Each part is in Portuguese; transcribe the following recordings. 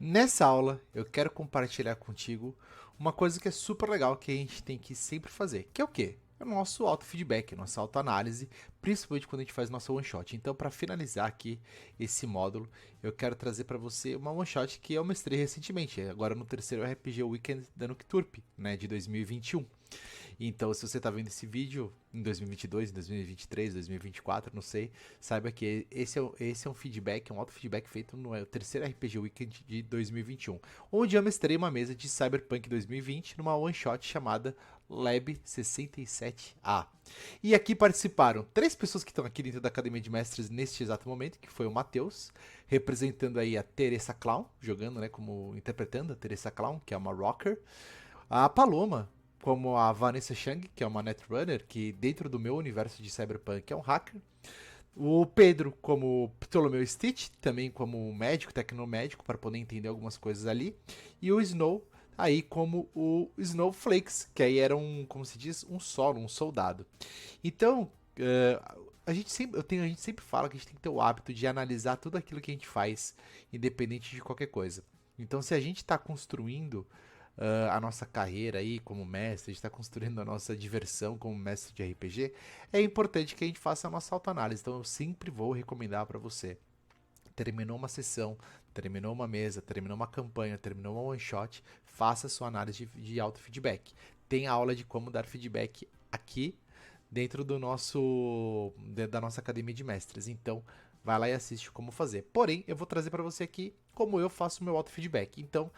Nessa aula, eu quero compartilhar contigo uma coisa que é super legal que a gente tem que sempre fazer, que é o quê? É o nosso auto-feedback, nossa autoanálise, principalmente quando a gente faz nossa one-shot. Então, para finalizar aqui esse módulo, eu quero trazer para você uma one-shot que eu mestrei recentemente, agora no terceiro RPG Weekend da Nocturpe, né, de 2021. Então, se você está vendo esse vídeo em 2022, em 2023, 2024, não sei, saiba que esse é um feedback, um auto-feedback feito no terceiro RPG Weekend de 2021, onde eu mestrei uma mesa de Cyberpunk 2020 numa one-shot chamada Lab 67A. E aqui participaram três pessoas que estão aqui dentro da Academia de Mestres neste exato momento, que foi o Matheus, representando aí a Teresa Clown, jogando, né, como interpretando a Teresa Clown, que é uma rocker, a Paloma, como a Vanessa Chang, que é uma netrunner, que dentro do meu universo de Cyberpunk é um hacker. O Pedro como Ptolomeu Stitch, também como médico, tecnomédico, para poder entender algumas coisas ali. E o Snow, aí como o Snowflakes, que aí era um, como se diz, um solo, um soldado. Então, a gente sempre fala que a gente tem que ter o hábito de analisar tudo aquilo que a gente faz, independente de qualquer coisa. Então, se a gente está construindo a nossa carreira aí como mestre, a gente está construindo a nossa diversão como mestre de RPG, é importante que a gente faça a nossa autoanálise. Então, eu sempre vou recomendar para você. Terminou uma sessão, terminou uma mesa, terminou uma campanha, terminou uma one shot, faça a sua análise de auto-feedback. Tem aula de como dar feedback aqui dentro da nossa academia de mestres. Então, vai lá e assiste como fazer. Porém, eu vou trazer para você aqui como eu faço o meu auto-feedback. Então,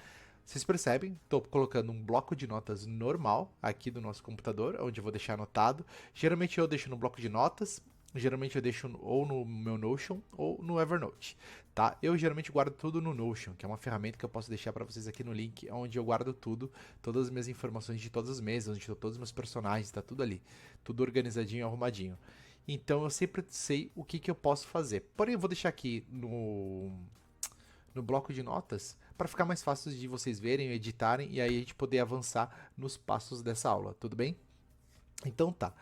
vocês percebem, estou colocando um bloco de notas normal aqui do nosso computador, onde eu vou deixar anotado. Geralmente eu deixo no bloco de notas, geralmente eu deixo ou no meu Notion ou no Evernote, tá? Eu geralmente guardo tudo no Notion, que é uma ferramenta que eu posso deixar para vocês aqui no link, onde eu guardo tudo, todas as minhas informações de todas as mesas, onde estão todos os meus personagens, tá tudo ali, tudo organizadinho, arrumadinho. Então eu sempre sei o que eu posso fazer. Porém, eu vou deixar aqui no bloco de notas para ficar mais fácil de vocês verem, editarem e aí a gente poder avançar nos passos dessa aula, tudo bem? Então tá.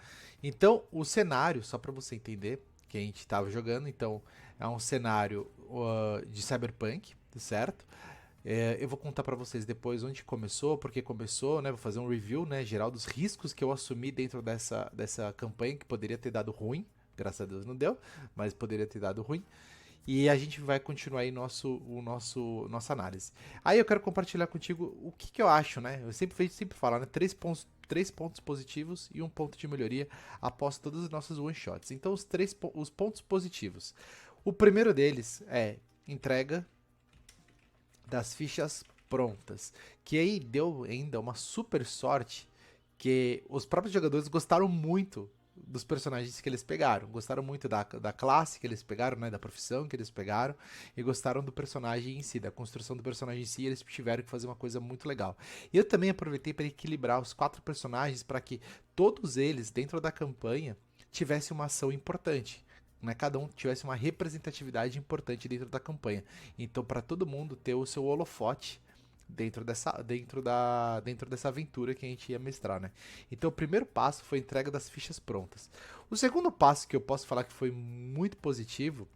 Então o cenário, só para você entender que a gente estava jogando, então é um cenário de Cyberpunk, certo? Eu vou contar para vocês depois onde começou, porque começou, né? Vou fazer um review, né, geral dos riscos que eu assumi dentro dessa campanha que poderia ter dado ruim, graças a Deus não deu, mas poderia ter dado ruim. E a gente vai continuar aí nossa análise. Aí eu quero compartilhar contigo o que eu acho, né? Eu sempre falo, né? Três pontos positivos e um ponto de melhoria após todas as nossas one shots. Então, os pontos positivos. O primeiro deles é entrega das fichas prontas. Que aí deu ainda uma super sorte que os próprios jogadores gostaram muito dos personagens que eles pegaram. Gostaram muito da classe que eles pegaram, né, da profissão que eles pegaram, e gostaram do personagem em si, da construção do personagem em si, e eles tiveram que fazer uma coisa muito legal. E eu também aproveitei para equilibrar os quatro personagens para que todos eles, dentro da campanha, tivessem uma ação importante. Né, cada um tivesse uma representatividade importante dentro da campanha. Então, para todo mundo ter o seu holofote dentro dessa aventura que a gente ia mestrar, né? Então, o primeiro passo foi a entrega das fichas prontas. O segundo passo que eu posso falar que foi muito positivo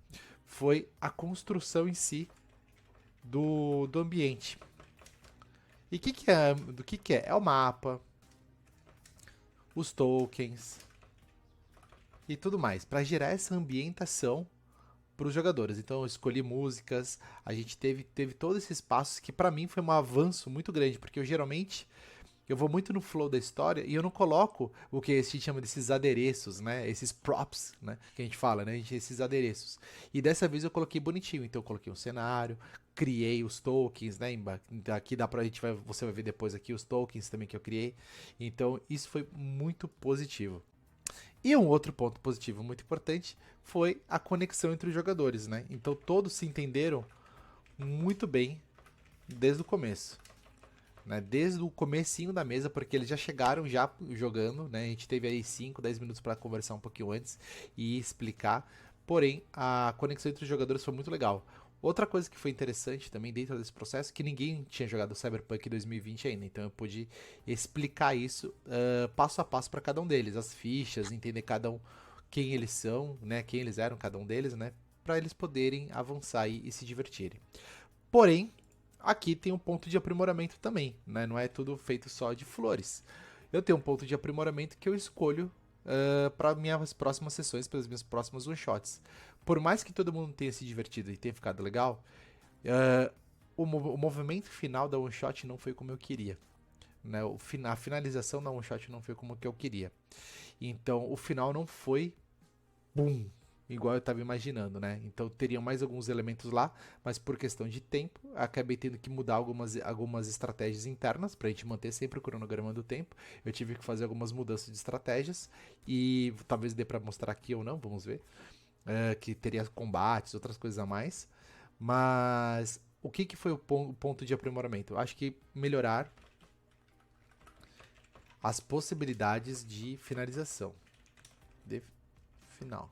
foi a construção em si do ambiente. E do que é? É o mapa, os tokens e tudo mais, para gerar essa ambientação para os jogadores. Então eu escolhi músicas, a gente teve todos esses passos que para mim foi um avanço muito grande, porque eu geralmente eu vou muito no flow da história e eu não coloco o que a gente chama desses adereços, né? Esses props, né? Que a gente fala, né? Esses adereços. E dessa vez eu coloquei bonitinho. Então eu coloquei um cenário, criei os tokens, né? Aqui dá pra você vai ver depois aqui os tokens também que eu criei. Então isso foi muito positivo. E um outro ponto positivo muito importante foi a conexão entre os jogadores, né? Então todos se entenderam muito bem desde o começo, né? Desde o comecinho da mesa, porque eles já chegaram já jogando, né? A gente teve aí 5, 10 minutos para conversar um pouquinho antes e explicar. Porém, a conexão entre os jogadores foi muito legal. Outra coisa que foi interessante também dentro desse processo, que ninguém tinha jogado Cyberpunk 2020 ainda, então eu pude explicar isso passo a passo para cada um deles, as fichas, entender cada um quem eles são, né, quem eles eram, cada um deles, né, para eles poderem avançar e se divertirem. Porém, aqui tem um ponto de aprimoramento também, né? Não é tudo feito só de flores. Eu tenho um ponto de aprimoramento que eu escolho para minhas próximas sessões, para as minhas próximas one-shots. Por mais que todo mundo tenha se divertido e tenha ficado legal, o movimento final da one-shot não foi como eu queria. Né? A finalização da one-shot não foi como que eu queria. Então, o final não foi boom, igual eu estava imaginando, né? Então teriam mais alguns elementos lá, mas por questão de tempo, acabei tendo que mudar algumas estratégias internas para a gente manter sempre o cronograma do tempo. Eu tive que fazer algumas mudanças de estratégias e talvez dê para mostrar aqui ou não, vamos ver. Que teria combates, outras coisas a mais. Mas o que foi o ponto de aprimoramento? Eu acho que melhorar as possibilidades de finalização. De final.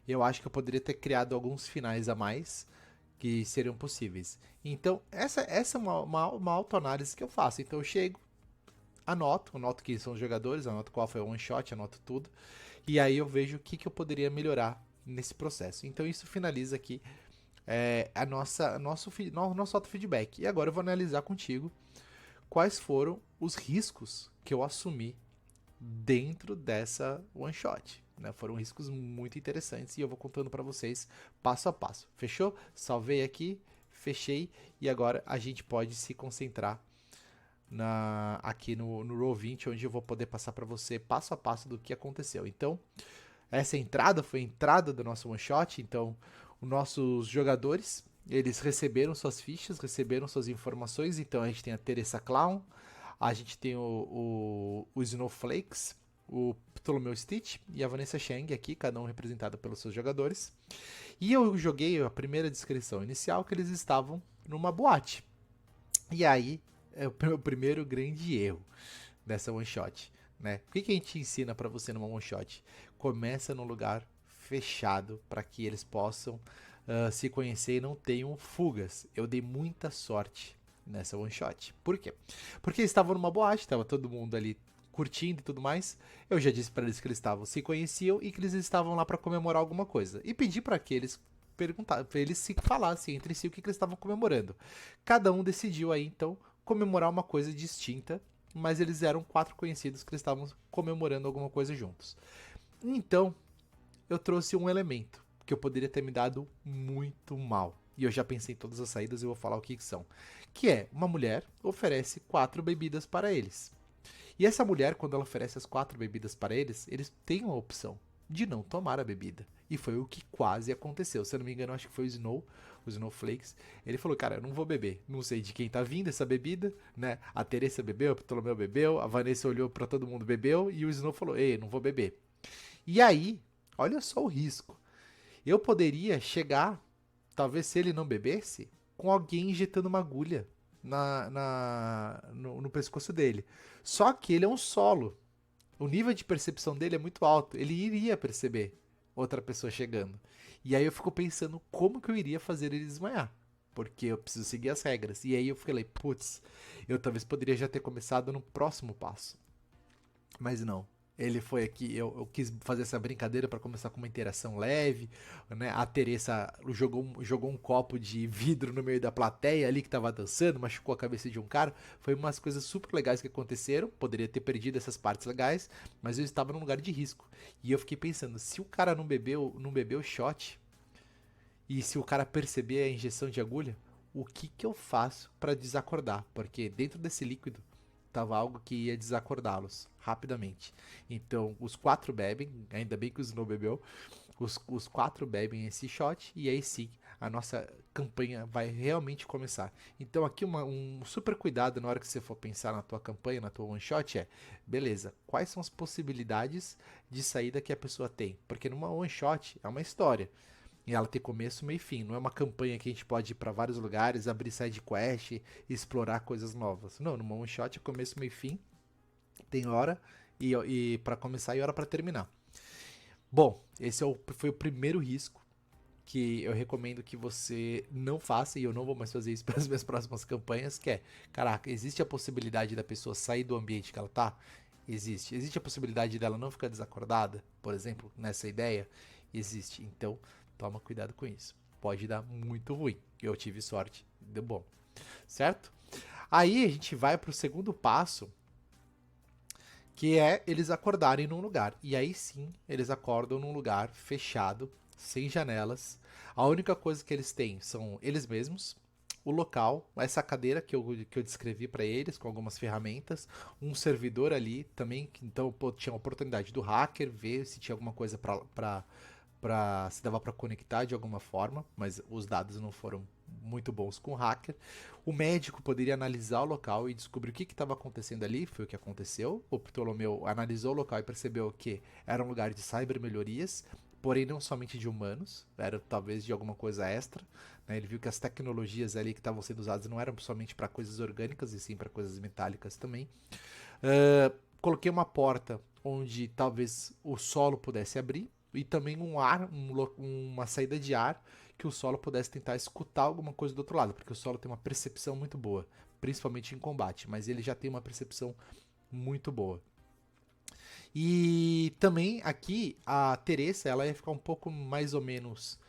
Eu acho que eu poderia ter criado alguns finais a mais que seriam possíveis. Então, essa é uma autoanálise que eu faço. Então, eu chego, anoto quem são os jogadores, anoto qual foi o one shot, anoto tudo. E aí eu vejo o que eu poderia melhorar nesse processo. Então, isso finaliza aqui nosso auto-feedback. E agora eu vou analisar contigo quais foram os riscos que eu assumi dentro dessa one shot. Né? Foram riscos muito interessantes e eu vou contando para vocês passo a passo. Fechou? Salvei aqui, fechei e agora a gente pode se concentrar aqui no Roll20, onde eu vou poder passar para você passo a passo do que aconteceu. Então, essa entrada foi a entrada do nosso one shot. Então, os nossos jogadores, eles receberam suas fichas, receberam suas informações. Então, a gente tem a Teresa Clown, a gente tem o Snowflakes, o Ptolomeu Stitch e a Vanessa Chang aqui, cada um representado pelos seus jogadores. E eu joguei a primeira descrição inicial que eles estavam numa boate. E aí é o meu primeiro grande erro dessa one shot. Né? O que a gente ensina para você numa one shot? Começa num lugar fechado para que eles possam se conhecer e não tenham fugas. Eu dei muita sorte nessa one shot. Por quê? Porque eles estavam numa boate, estava todo mundo ali curtindo e tudo mais. Eu já disse para eles que eles se conheciam e que eles estavam lá para comemorar alguma coisa. E pedi para que eles perguntassem, para eles se falassem entre si o que eles estavam comemorando. Cada um decidiu aí então comemorar uma coisa distinta, mas eles eram 4 conhecidos que eles estavam comemorando alguma coisa juntos. Então, eu trouxe um elemento que eu poderia ter me dado muito mal. E eu já pensei em todas as saídas e eu vou falar o que são. Que é, uma mulher oferece 4 bebidas para eles. E essa mulher, quando ela oferece as 4 bebidas para eles, eles têm a opção de não tomar a bebida. E foi o que quase aconteceu. Se eu não me engano, acho que foi o Snowflakes. Ele falou, cara, eu não vou beber. Não sei de quem tá vindo essa bebida, né? A Teresa bebeu, o Ptolomeu bebeu, a Vanessa olhou para todo mundo bebeu e o Snow falou, ei, não vou beber. E aí, olha só o risco. Eu poderia chegar, talvez se ele não bebesse, com alguém injetando uma agulha no pescoço dele. Só que ele é um solo. O nível de percepção dele é muito alto. Ele iria perceber outra pessoa chegando. E aí eu fico pensando como que eu iria fazer ele desmaiar. Porque eu preciso seguir as regras. E aí eu falei, putz, eu talvez poderia já ter começado no próximo passo. Mas não. Ele foi aqui, eu quis fazer essa brincadeira para começar com uma interação leve, né? A Teresa jogou um copo de vidro no meio da plateia ali que tava dançando, machucou a cabeça de um cara. Foi umas coisas super legais que aconteceram. Poderia ter perdido essas partes legais, mas eu estava num lugar de risco. E eu fiquei pensando, se o cara não bebeu shot e se o cara perceber a injeção de agulha, o que eu faço para desacordar? Porque dentro desse líquido tava algo que ia desacordá-los rapidamente. Então, os 4 bebem, ainda bem que o Snow bebeu, os 4 bebem esse shot e aí sim a nossa campanha vai realmente começar. Então, aqui um super cuidado na hora que você for pensar na tua campanha, na tua one shot é, beleza, quais são as possibilidades de saída que a pessoa tem? Porque numa one shot é uma história. E ela tem começo, meio e fim. Não é uma campanha que a gente pode ir para vários lugares, abrir side quest e explorar coisas novas. Não, numa one shot é começo, meio e fim. Tem hora e para começar e hora para terminar. Bom, esse foi o primeiro risco que eu recomendo que você não faça, e eu não vou mais fazer isso para as minhas próximas campanhas, que é, caraca, existe a possibilidade da pessoa sair do ambiente que ela tá? Existe. Existe a possibilidade dela não ficar desacordada, por exemplo, nessa ideia? Existe. Então, toma cuidado com isso. Pode dar muito ruim. Eu tive sorte, deu bom. certo? Aí a gente vai pro segundo passo, que é eles acordarem num lugar. E aí sim, eles acordam num lugar fechado, sem janelas. A única coisa que eles têm são eles mesmos, o local, essa cadeira que eu descrevi para eles, com algumas ferramentas, um servidor ali também, então pô, tinha a oportunidade do hacker ver se tinha alguma coisa para se dava para conectar de alguma forma, mas os dados não foram muito bons com o hacker. O médico poderia analisar o local e descobrir o que estava acontecendo ali, foi o que aconteceu. O Ptolomeu analisou o local e percebeu que era um lugar de cyber melhorias, porém não somente de humanos, era talvez de alguma coisa extra. Né? Ele viu que as tecnologias ali que estavam sendo usadas não eram somente para coisas orgânicas, e sim para coisas metálicas também. Coloquei uma porta onde talvez o solo pudesse abrir e também um ar, uma saída de ar que o solo pudesse tentar escutar alguma coisa do outro lado, porque o solo tem uma percepção muito boa, principalmente em combate, mas ele já tem uma percepção muito boa. E também aqui a Teresa, ela ia ficar um pouco mais ou menos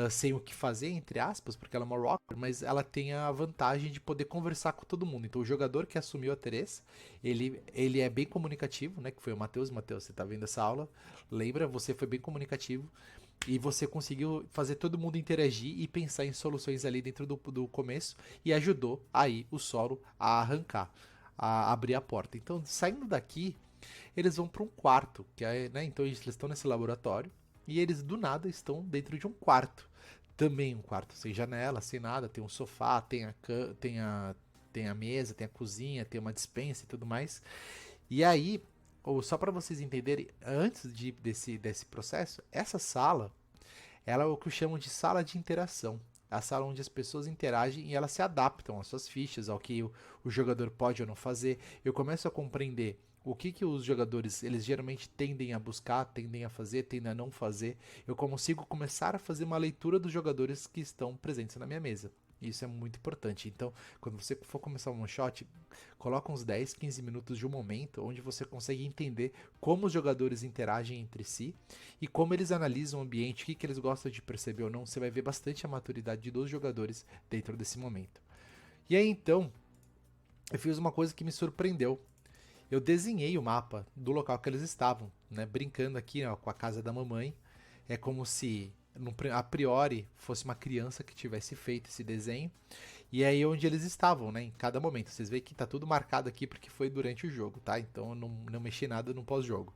sem o que fazer, entre aspas, porque ela é uma rocker, mas ela tem a vantagem de poder conversar com todo mundo. Então o jogador que assumiu a Teresa, ele é bem comunicativo, né? Que foi o Matheus. Matheus, você tá vendo essa aula? Lembra? Você foi bem comunicativo e você conseguiu fazer todo mundo interagir e pensar em soluções ali dentro do começo e ajudou aí o solo a arrancar, a abrir a porta. Então, saindo daqui, eles vão para um quarto, que é, né? Então eles estão nesse laboratório e eles do nada estão dentro de um quarto. Também um quarto sem janela, sem nada, tem um sofá, tem a mesa, tem a cozinha, tem uma despensa e tudo mais. E aí, ou só para vocês entenderem, antes desse processo, essa sala, ela é o que eu chamo de sala de interação. É a sala onde as pessoas interagem e elas se adaptam às suas fichas, ao que o jogador pode ou não fazer. Eu começo a compreender o que os jogadores eles geralmente tendem a buscar, tendem a fazer, tendem a não fazer. Eu consigo começar a fazer uma leitura dos jogadores que estão presentes na minha mesa. Isso é muito importante. Então, quando você for começar um one shot, coloca uns 10, 15 minutos de um momento onde você consegue entender como os jogadores interagem entre si e como eles analisam o ambiente, o que eles gostam de perceber ou não. Você vai ver bastante a maturidade dos jogadores dentro desse momento. E aí então, eu fiz uma coisa que me surpreendeu. Eu desenhei o mapa do local que eles estavam, né? Brincando aqui, ó, com a casa da mamãe. É como se a priori fosse uma criança que tivesse feito esse desenho. E aí onde eles estavam, né? Em cada momento. Vocês veem que tá tudo marcado aqui porque foi durante o jogo, tá? Então eu não mexi nada no pós-jogo,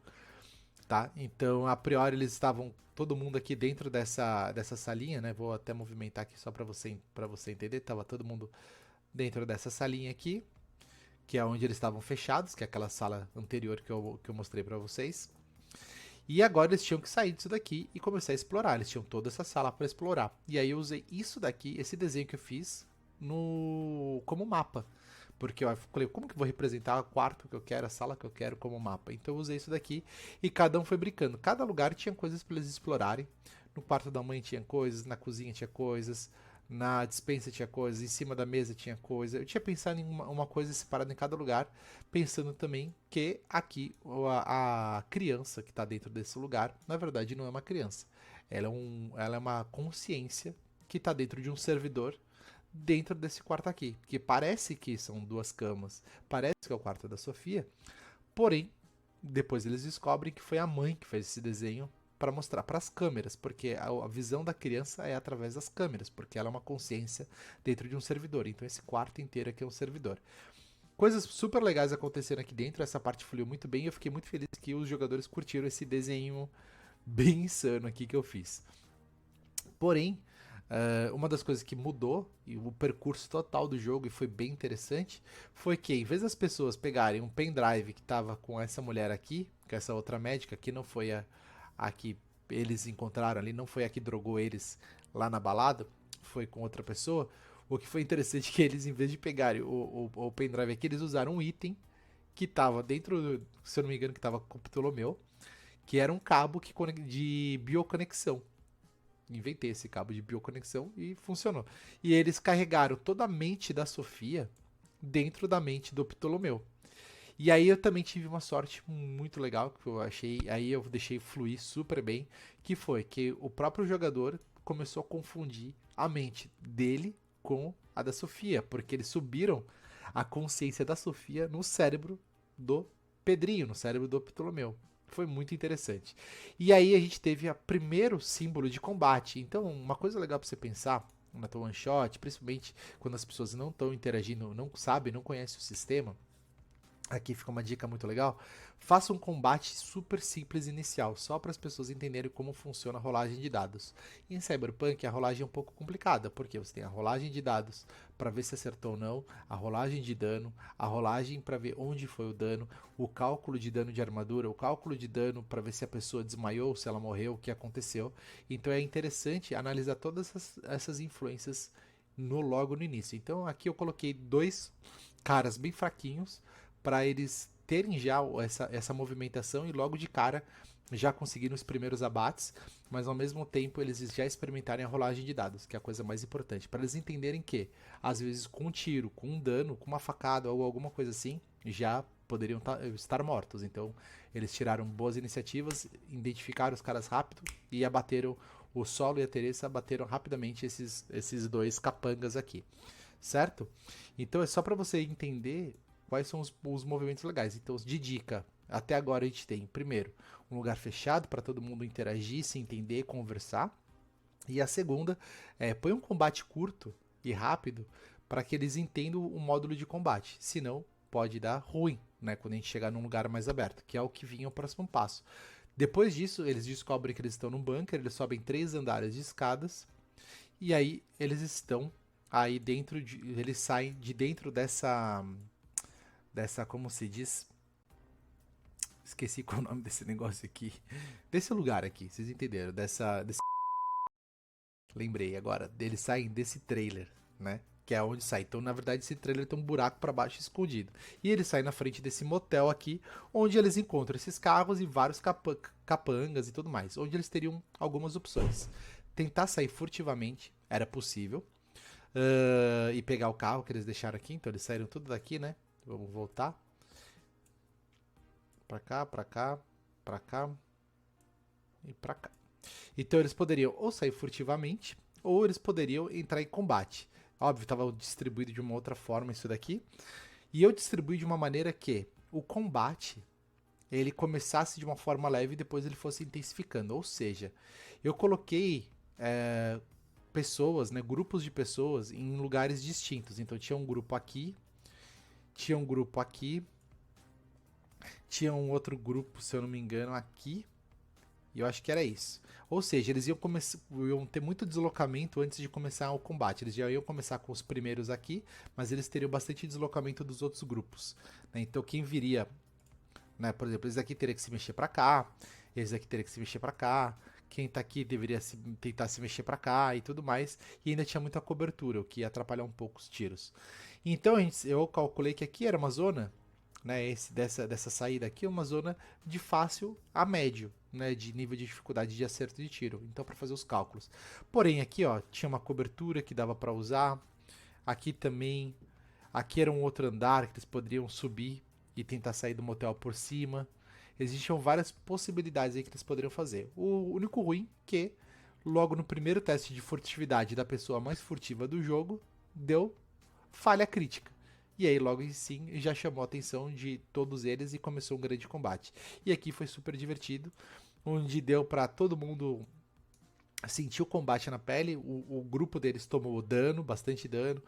tá? Então a priori eles estavam todo mundo aqui dentro dessa salinha, né? Vou até movimentar aqui só para você entender. Tava todo mundo dentro dessa salinha aqui, que é onde eles estavam fechados, que é aquela sala anterior que eu mostrei para vocês. E agora eles tinham que sair disso daqui e começar a explorar. Eles tinham toda essa sala para explorar. E aí eu usei isso daqui, esse desenho que eu fiz, como mapa. Porque eu falei, como que eu vou representar o quarto que eu quero, a sala que eu quero como mapa? Então eu usei isso daqui e cada um foi brincando. Cada lugar tinha coisas para eles explorarem. No quarto da mãe tinha coisas, na cozinha tinha coisas, na despensa tinha coisas, em cima da mesa tinha coisa. Eu tinha pensado em uma coisa separada em cada lugar, pensando também que aqui a criança que está dentro desse lugar, na verdade não é uma criança. Ela é uma consciência que está dentro de um servidor dentro desse quarto aqui. Que parece que são duas camas, parece que é o quarto da Sofia, porém, depois eles descobrem que foi a mãe que fez esse desenho para mostrar para as câmeras, porque a visão da criança é através das câmeras, porque ela é uma consciência dentro de um servidor. Então esse quarto inteiro aqui é um servidor. Coisas super legais aconteceram aqui dentro, essa parte fluiu muito bem e eu fiquei muito feliz que os jogadores curtiram esse desenho bem insano aqui que eu fiz. Porém, uma das coisas que mudou e o percurso total do jogo e foi bem interessante foi que, em vez das pessoas pegarem um pendrive que estava com essa mulher aqui, com essa outra médica, que não foi a que eles encontraram ali, não foi a que drogou eles lá na balada, foi com outra pessoa. O que foi interessante é que eles, em vez de pegarem o pendrive aqui, eles usaram um item que estava dentro, se eu não me engano, que estava com o Ptolomeu, que era um cabo de bioconexão. Inventei esse cabo de bioconexão e funcionou. E eles carregaram toda a mente da Sofia dentro da mente do Ptolomeu. E aí eu também tive uma sorte muito legal, que eu achei, aí eu deixei fluir super bem, que foi que o próprio jogador começou a confundir a mente dele com a da Sofia, porque eles subiram a consciência da Sofia no cérebro do Pedrinho, no cérebro do Ptolomeu. Foi muito interessante. E aí a gente teve o primeiro símbolo de combate. Então, uma coisa legal para você pensar na tua one shot, principalmente quando as pessoas não estão interagindo, não sabem, não conhecem o sistema. Aqui fica uma dica muito legal. Faça um combate super simples inicial, só para as pessoas entenderem como funciona a rolagem de dados. Em Cyberpunk, a rolagem é um pouco complicada, porque você tem a rolagem de dados para ver se acertou ou não, a rolagem de dano, a rolagem para ver onde foi o dano, o cálculo de dano de armadura, o cálculo de dano para ver se a pessoa desmaiou, se ela morreu, o que aconteceu. Então é interessante analisar todas essas influências logo no início. Então aqui eu coloquei dois caras bem fraquinhos para eles terem já essa movimentação e logo de cara já conseguiram os primeiros abates, mas ao mesmo tempo eles já experimentarem a rolagem de dados, que é a coisa mais importante, para eles entenderem que, às vezes, com um tiro, com um dano, com uma facada ou alguma coisa assim, já poderiam estar mortos. Então, eles tiraram boas iniciativas, identificaram os caras rápido e abateram o Solo e a Teresa, abateram rapidamente esses dois capangas aqui, certo? Então, é só para você entender quais são os movimentos legais. Então, de dica, até agora a gente tem, primeiro, um lugar fechado para todo mundo interagir, se entender, conversar. E a segunda põe um combate curto e rápido para que eles entendam o módulo de combate. Senão, pode dar ruim, né, quando a gente chegar num lugar mais aberto, que é o que vinha o próximo passo. Depois disso, eles descobrem que eles estão num bunker, eles sobem 3 andares de escadas, e aí eles estão aí dentro eles saem de dentro dessa, como se diz? Esqueci qual é o nome desse negócio aqui. Desse lugar aqui, vocês entenderam? Lembrei agora. Eles saem desse trailer, né? Que é onde sai. Então, na verdade, esse trailer tem um buraco para baixo escondido. E eles saem na frente desse motel aqui, onde eles encontram esses carros e vários capangas e tudo mais. Onde eles teriam algumas opções. Tentar sair furtivamente era possível. E pegar o carro que eles deixaram aqui. Então, eles saíram tudo daqui, né? Vamos voltar. Pra cá, pra cá, pra cá e pra cá. Então eles poderiam ou sair furtivamente, ou eles poderiam entrar em combate. Óbvio, estava distribuído de uma outra forma isso daqui. E eu distribuí de uma maneira que o combate ele começasse de uma forma leve e depois ele fosse intensificando. Ou seja, eu coloquei pessoas, né, grupos de pessoas em lugares distintos. Então tinha um grupo aqui, tinha um grupo aqui, tinha um outro grupo, se eu não me engano, aqui. E eu acho que era isso. Ou seja, eles iam ter muito deslocamento antes de começar o combate. Eles já iam começar com os primeiros aqui, mas eles teriam bastante deslocamento dos outros grupos, né? Então quem viria, né, por exemplo, eles aqui teriam que se mexer para cá, eles aqui teriam que se mexer para cá, quem tá aqui deveria tentar se mexer para cá e tudo mais. E ainda tinha muita cobertura, o que ia atrapalhar um pouco os tiros. Então eu calculei que aqui era uma zona, né, dessa saída aqui é uma zona de fácil a médio, né, de nível de dificuldade de acerto de tiro. Então, para fazer os cálculos. Porém, aqui ó, tinha uma cobertura que dava para usar. Aqui também. Aqui era um outro andar que eles poderiam subir e tentar sair do motel por cima. Existiam várias possibilidades aí que eles poderiam fazer. O único ruim que logo no primeiro teste de furtividade da pessoa mais furtiva do jogo deu falha crítica. E aí logo em sim já chamou a atenção de todos eles e começou um grande combate. E aqui foi super divertido, onde deu para todo mundo sentir o combate na pele. O grupo deles tomou dano, bastante dano.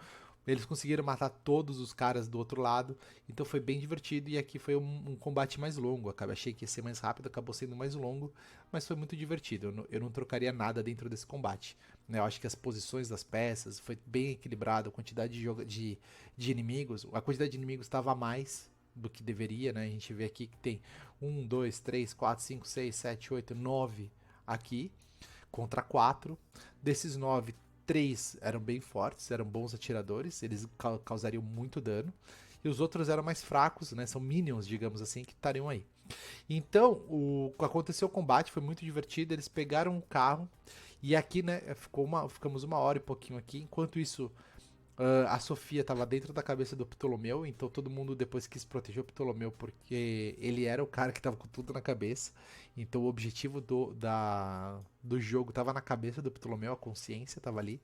Eles conseguiram matar todos os caras do outro lado, então foi bem divertido. E aqui foi um combate mais longo. Achei que ia ser mais rápido, acabou sendo mais longo, mas foi muito divertido. Eu não trocaria nada dentro desse combate, né? Eu acho que as posições das peças foi bem equilibrado, a quantidade de inimigos, a quantidade de inimigos estava a mais do que deveria, né? A gente vê aqui que tem 1, 2, 3, 4, 5, 6, 7, 8, 9 aqui contra 4. Desses 9, 3 eram bem fortes, eram bons atiradores, eles causariam muito dano. E os outros eram mais fracos, né? São minions, digamos assim, que estariam aí. Então, aconteceu o combate, foi muito divertido. Eles pegaram um carro e aqui, né, ficamos 1 hora e pouquinho aqui. Enquanto isso, a Sofia estava dentro da cabeça do Ptolomeu, então todo mundo depois quis proteger o Ptolomeu porque ele era o cara que estava com tudo na cabeça. Então o objetivo do jogo estava na cabeça do Ptolomeu, a consciência estava ali.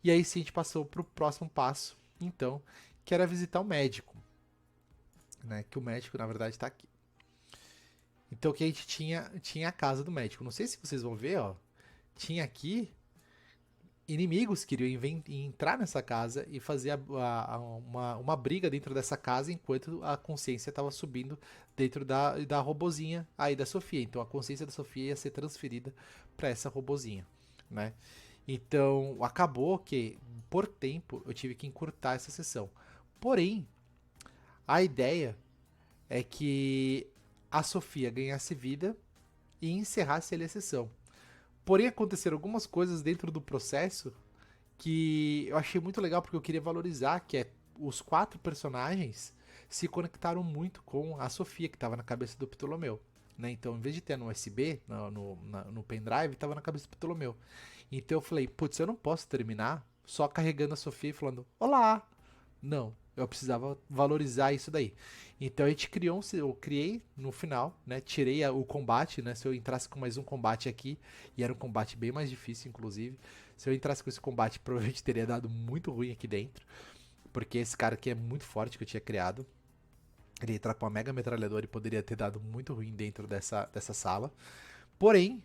E aí sim a gente passou para o próximo passo, então, que era visitar o médico, né? Que o médico, na verdade, está aqui. Então, que a gente tinha a casa do médico. Não sei se vocês vão ver, ó. Tinha aqui inimigos que queriam entrar nessa casa e fazer uma briga dentro dessa casa enquanto a consciência estava subindo dentro da robozinha aí da Sofia. Então a consciência da Sofia ia ser transferida para essa robozinha, né? Então acabou que por tempo eu tive que encurtar essa sessão. Porém, a ideia é que a Sofia ganhasse vida e encerrasse ali a sessão. Porém, aconteceram algumas coisas dentro do processo que eu achei muito legal porque eu queria valorizar, que é os 4 personagens se conectaram muito com a Sofia, que estava na cabeça do Ptolomeu. Né? Então, em vez de ter no USB, no pendrive, estava na cabeça do Ptolomeu. Então eu falei, putz, eu não posso terminar só carregando a Sofia e falando, olá! Não, eu precisava valorizar isso daí. Então a gente criou, eu criei no final, né? Tirei o combate, né? Se eu entrasse com mais um combate aqui, e era um combate bem mais difícil, inclusive. Se eu entrasse com esse combate, provavelmente teria dado muito ruim aqui dentro. Porque esse cara aqui é muito forte que eu tinha criado. Ele ia entrar com uma mega metralhadora e poderia ter dado muito ruim dentro dessa sala. Porém,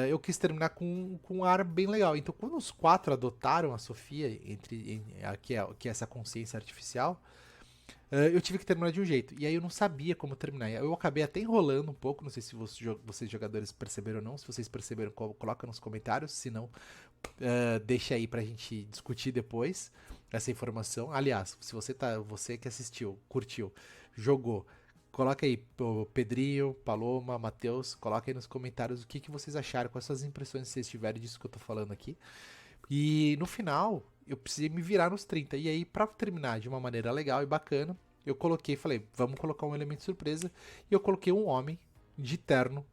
eu quis terminar com um ar bem legal. Então, quando os 4 adotaram a Sofia, que é essa consciência artificial, eu tive que terminar de um jeito. E aí eu não sabia como terminar. Eu acabei até enrolando um pouco. Não sei se vocês jogadores perceberam ou não. Se vocês perceberam, coloca nos comentários. Se não, deixa aí pra gente discutir depois essa informação. Aliás, se você que assistiu, curtiu, jogou, coloca aí, Pedrinho, Paloma, Matheus, coloca aí nos comentários o que vocês acharam, quais suas impressões se vocês tiverem disso que eu tô falando aqui. E no final, eu precisei me virar nos 30. E aí, pra terminar de uma maneira legal e bacana, eu falei, vamos colocar um elemento surpresa. E eu coloquei um homem de terno,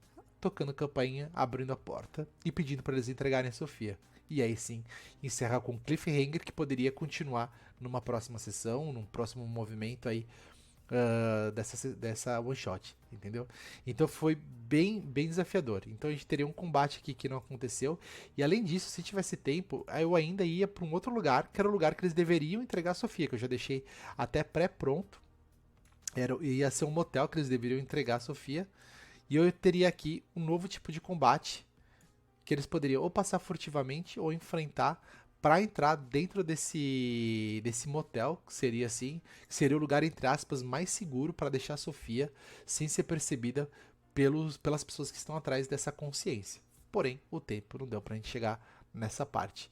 tocando campainha, abrindo a porta e pedindo para eles entregarem a Sofia. E aí sim, encerrar com um cliffhanger que poderia continuar numa próxima sessão, num próximo movimento aí dessa one shot, entendeu? Então foi bem desafiador. Então a gente teria um combate aqui que não aconteceu. E além disso, se tivesse tempo, eu ainda ia para um outro lugar, que era o lugar que eles deveriam entregar a Sofia, que eu já deixei até pré-pronto. Ia ser um motel que eles deveriam entregar a Sofia. E eu teria aqui um novo tipo de combate que eles poderiam ou passar furtivamente ou enfrentar para entrar dentro desse motel, que seria assim, que seria o lugar, entre aspas, mais seguro para deixar a Sofia sem ser percebida pelas pessoas que estão atrás dessa consciência. Porém, o tempo não deu para a gente chegar nessa parte.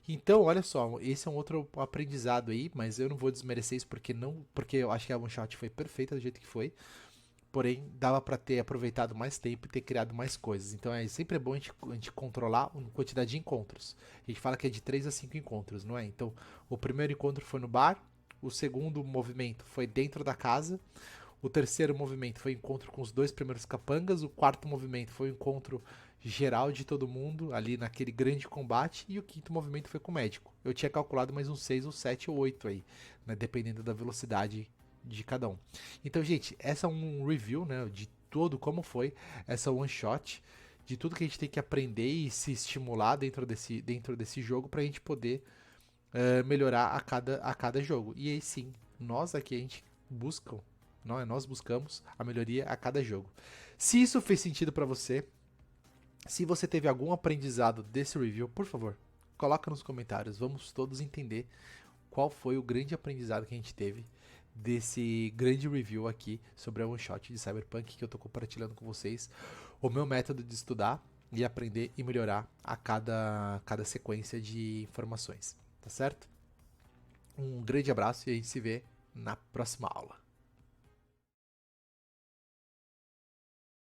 Então, olha só, esse é um outro aprendizado aí, mas eu não vou desmerecer isso porque eu acho que a one shot foi perfeita do jeito que foi. Porém, dava para ter aproveitado mais tempo e ter criado mais coisas. Então é sempre bom a gente controlar a quantidade de encontros. A gente fala que é de 3 a 5 encontros, não é? Então, o primeiro encontro foi no bar, o segundo movimento foi dentro da casa, o terceiro movimento foi encontro com os 2 primeiros capangas, o quarto movimento foi o encontro geral de todo mundo ali naquele grande combate, e o quinto movimento foi com o médico. Eu tinha calculado mais uns 6 ou 7 ou 8 aí, né, dependendo da velocidade de cada um. Então, gente, essa é um review, né, de todo como foi essa one shot, de tudo que a gente tem que aprender e se estimular dentro desse jogo para a gente poder melhorar a cada jogo. E aí sim, nós aqui a gente nós buscamos a melhoria a cada jogo. Se isso fez sentido para você, se você teve algum aprendizado desse review, por favor, coloca nos comentários. Vamos todos entender qual foi o grande aprendizado que a gente teve desse grande review aqui sobre a one shot de Cyberpunk que eu tô compartilhando com vocês, o meu método de estudar e aprender e melhorar a cada sequência de informações, tá certo? Um grande abraço e a gente se vê na próxima aula.